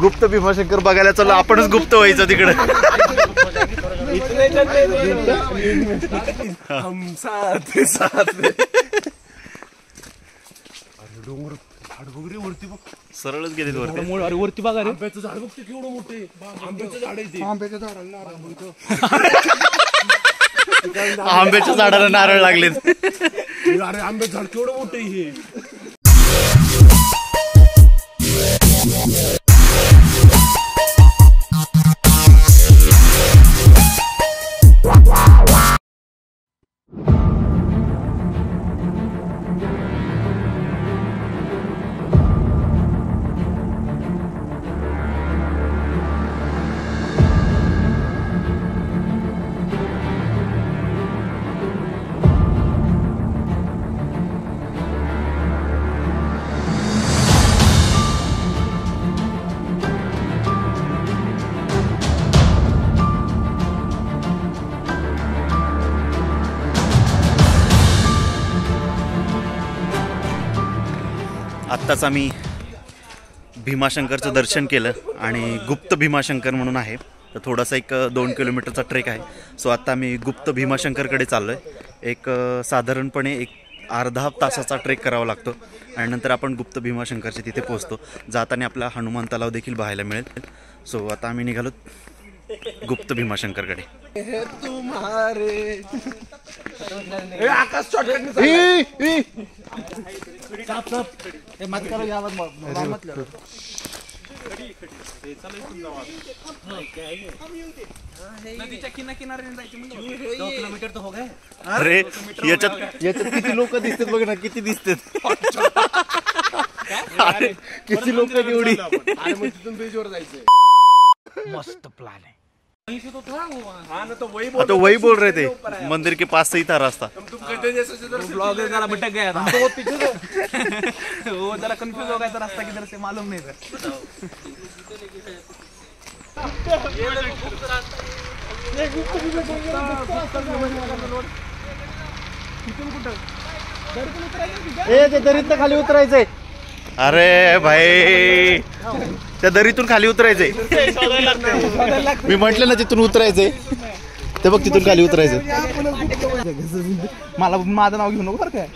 गुप्त भीमाशंकर बघायला चाललो आपणच गुप्त व्हायचं तिकडे. सरळच गेले वरती. वरती बघा रे, आंब्याचं झाड बघते केवढं मोठे. आंब्याचं झाड आहे ते. आंब्याच्या झाडाला आंब्याच्या झाडाला नारळ लागलेत. अरे आंब्याचं झाड केवढं मोठं हे. आत्ताच आम्ही भीमाशंकरचं दर्शन केलं आणि गुप्त भीमाशंकर म्हणून आहे, तर थोडासा एक 2 किलोमीटरचा ट्रेक आहे. सो आत्ता आम्ही गुप्त भीमाशंकरकडे चाललो आहे. एक साधारणपणे एक अर्धा तासाचा ट्रेक करावा लागतो आणि नंतर आपण गुप्त भीमाशंकरच्या तिथे पोहोचतो. जाताना आपला हनुमान तलाव देखील पाहायला मिळेल. सो आता आम्ही निघालो गुप्त भीमाशंकरकडे. आकाश अरे याच्यात किती लोक दिसतात बघ ना, किती दिसतात. किती लोक एवढी. तिथून ब्रिजवर जायचंय. मस्त प्लान आहे. तो वही बोल रहे थे मंदिर के पास से ही था रास्ता. ब्लॉगर जरा भटक गया था. वो जरा कंफ्यूज हो गया था, रास्ता किधर से मालूम नहीं था. ते दरीतून खाली उतरायचंय. अरे भाई त्या दरीतून खाली उतरायचंय. मी म्हटलं ना तिथून उतरायचंय, ते बघ तिथून खाली उतरायचंय. मला माझं नाव घेऊ नको बरं काय.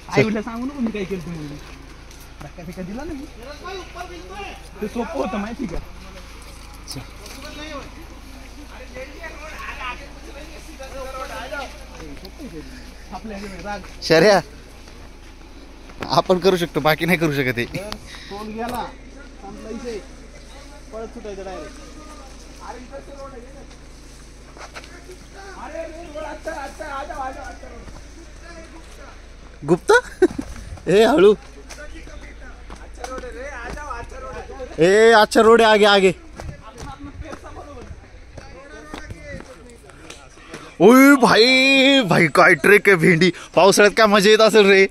आई वडील सांगू नको मी काय केलं तुम्ही दिला नाही. ते सोपं होतं माहिती का. शर्या आपण करू शकतो, बाकी नाही करू शकत. फोन गेला पळत सुटायचं डायरेक्ट. गुप्त ए हळू. ए अच्छा रोड आहे आगे आगे. ओय भाई भाई काय ट्रेक आहे भेंडी. पावसाळ्यात काय मजा येत असेल रे.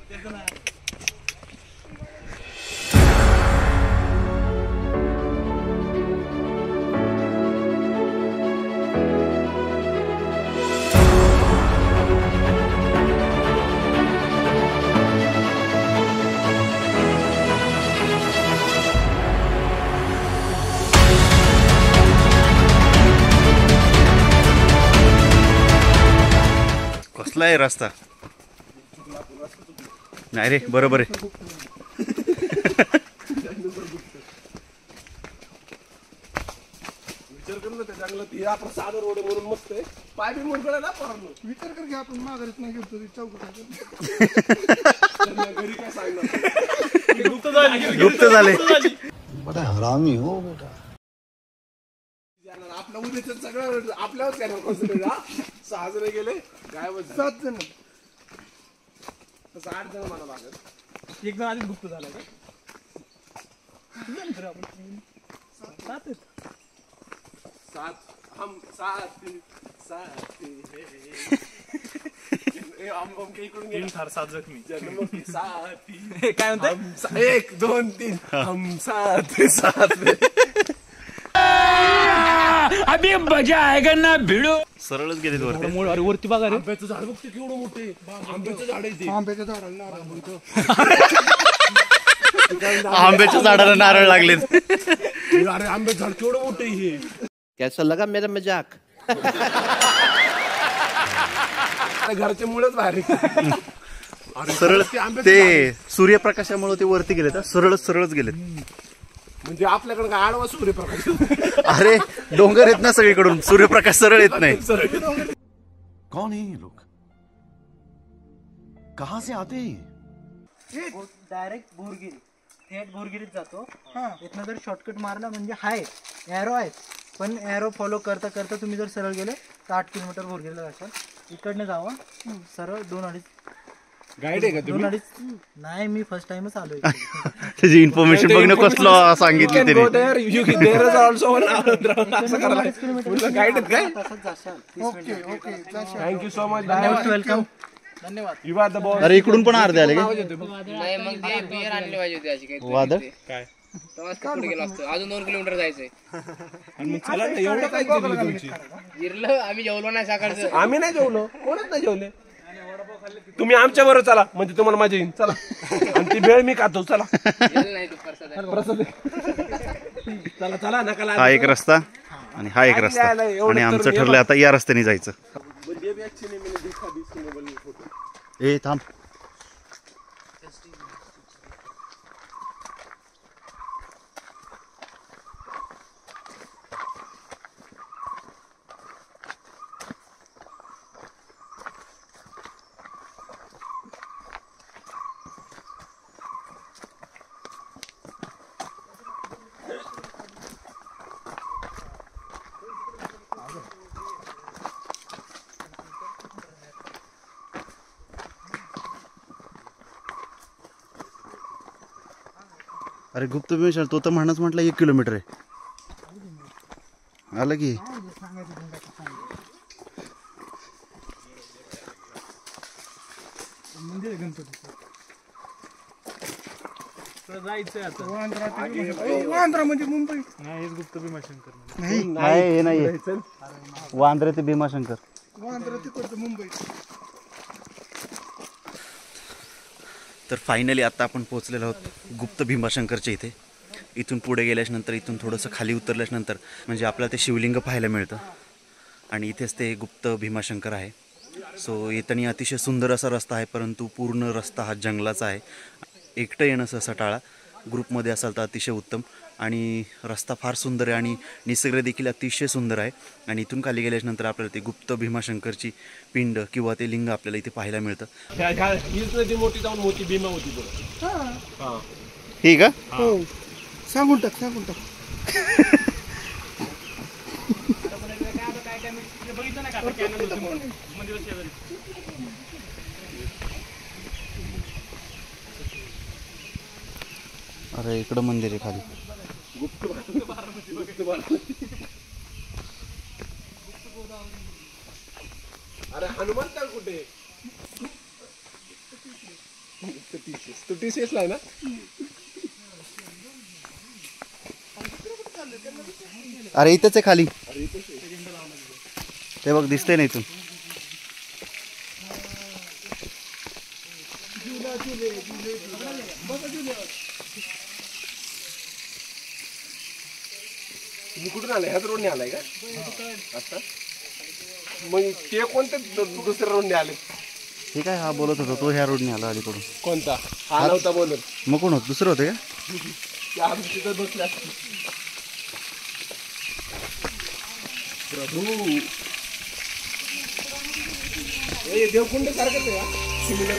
कसला आहे रस्ता. नाही रे बरोबर आहे. विचार करू ना त्या जंगलात हे आपला साधा रोड म्हणून मस्त आहे. पाय बी मोडकडे ना पोरांनो. विचार कर की आपण माघारीत नाही घेतो चौकट. घरी काय सांगणार. गुप्त झाले. बड़ा हरामी हो बेटा. आपलं उद्याचं सगळं आपल्यावर काय कॉन्सन्ट्रेट. 6 जण गेले गायब. 7 जण. 8 जण मला लागत. एक जण आधीच गुप्त झाला का. 7 हम 7 तीन ठार 7 जखमी. काय म्हणतात. 1 2 3 हम 7 अभी मजा आएगा ना भिडो. सरळच गेले वरती. अरे वरती बघा रे. आंब्याचं झाड बघते केवढं मोठे. आंब्याचं झाड आहे ते. आंब्याच्या झाडाला आंब्याच्या झाडाला नारळ लागलेत. अरे आंबे झाड केवढं मोठं आहे हे. कैसा लगा मेरा मजाक? घरचे मुळेच बाहेर निघतात. अरे सरळ ते आंब्याचं ते सूर्यप्रकाशामुळे ते वरती गेलेत. सरळच गेलेत. म्हणजे आपल्याकडे काय आडवा सूर्यप्रकाश. अरे डोंगर येत ना सगळीकडून, सूर्यप्रकाश सरळ येत नाही. कौन है ये लोग? कहाँ से आते हैं ये? डायरेक्ट भोरगिरी, थेट भोरगिरीत जातो. इथनं जर शॉर्टकट मारला म्हणजे हाय एरो आहे, पण एरो फॉलो करता करता तुम्ही जर सरळ गेले तर 8 किलोमीटर भोरगिरीला जाशाल. इकडनं जावा सरळ 2-2.5. गाईड आहे का तुम्ही? 2-2.5 नाही, मी फर्स्ट टाइमच आलोय. त्याची इन्फॉर्मेशन बघणं कसलं सांगितली त्याने. गाईड आहेत काय? तसंच जाशाल. Thank you so much. Most welcome. धन्यवाद. You are the boss. अरे इकडून पण अर्धे आले का? नाही मग ते बियर आणले पाहिजे होते अशी काही वादळ काय तेव्हाच ते पुढे गेलो असतो. अजून 2 किलोमीटर जायचंय. आणि मग चला ना, एवढं काय जिरली तुमची? जिरलं आम्ही जेवलो नाही सकाळचं. आम्ही नाही जेवलो, कोणच नाही जेवले. तुम्ही आमच्या बरोबर चला, म्हणजे तुम्हाला मजा येईल. चला. आणि ती भेळ मी खातो. चला जेवलं नाही दुपारचं. प्रसाद. चला चला नका. हा एक रस्ता आणि हा एक रस्ता, आणि आमचं ठरलं आता या रस्त्याने जायचं. ए थांब. अरे गुप्त भीमाशंकर तो तर म्हणच म्हटलं 1 किलोमीटर आहे. आलं की मंदिर गणपतीचं जायचंय आता. वांद्रा म्हणजे मुंबई नाही, गुप्त भीमाशंकर नाही. नाही हे नाही, वांद्रे ते भीमाशंकर. वांद्रा तिकडचं मुंबई. तर फायनली आता आपण पोहोचलेलो आहोत गुप्त भीमाशंकरच्या इथे. इथून पुढे गेल्याच्या नंतर, इथून थोडंसं खाली उतरल्याच्या नंतर म्हणजे आपल्याला ते शिवलिंग पाहायला मिळतं. आणि इथेच ते गुप्त भीमाशंकर आहे. सो येताना अतिशय सुंदर असा रस्ता आहे, परंतु पूर्ण रस्ता हा जंगलाचा आहे. एकटं येणं सहसा टाळा, ग्रुपमध्ये असाल तर अतिशय उत्तम. आणि रस्ता फार सुंदर आहे आणि निसर्ग देखील अतिशय सुंदर आहे. आणि इथून खाली गेल्याच्यानंतर आपल्याला ते गुप्त भीमाशंकरची पिंड किंवा ते लिंग आपल्याला इथे पाहायला मिळतं. हीच नदी मोठी जाऊन मोठी भीमा होती बरं. हा. ठीक आहे. हो, सांगून टाक. अरे इकडं मंदिर आहे खाली. अरे हनुमान तर कुठे? तू TCS ला आहे ना? अरे इथंच आहे खाली, ते बघ दिसतंय ना इथून. तुम्ही कुठून आलाय? ह्याच रोडने आलाय का आता? मग ते कोणते दुसऱ्या रोडने आले? ठीक आहे, हा बोलत होता तो ह्या रोडने आला अलीकडून. कोणता? हा नव्हता बोलत. मग कोण होत? दुसरं होते का? तिथं बसल्या प्रभू. देवकुंड सारखंच आहे सिमिलर.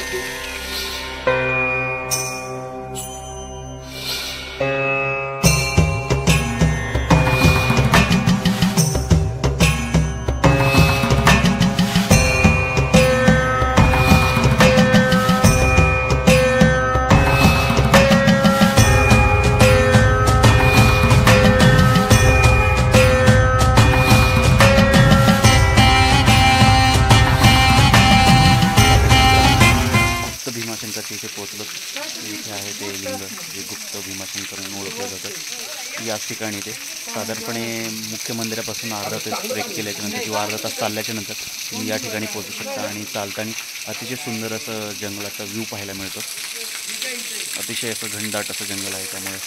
इथे पोहोचलो. इथे आहे ते लिंग जे गुप्त भीमाशंकर म्हणून ओळखलं जातं. याच ठिकाणी ते साधारणपणे मुख्य मंदिरापासून अर्धा तास ट्रेक केल्याच्यानंतर किंवा अर्धा तास चालल्याच्यानंतर तुम्ही या ठिकाणी पोहोचू शकता. आणि चालताना अतिशय सुंदर असं जंगलाचा व्ह्यू पाहायला मिळतो. अतिशय असं घनदाट असं जंगल आहे, त्यामुळे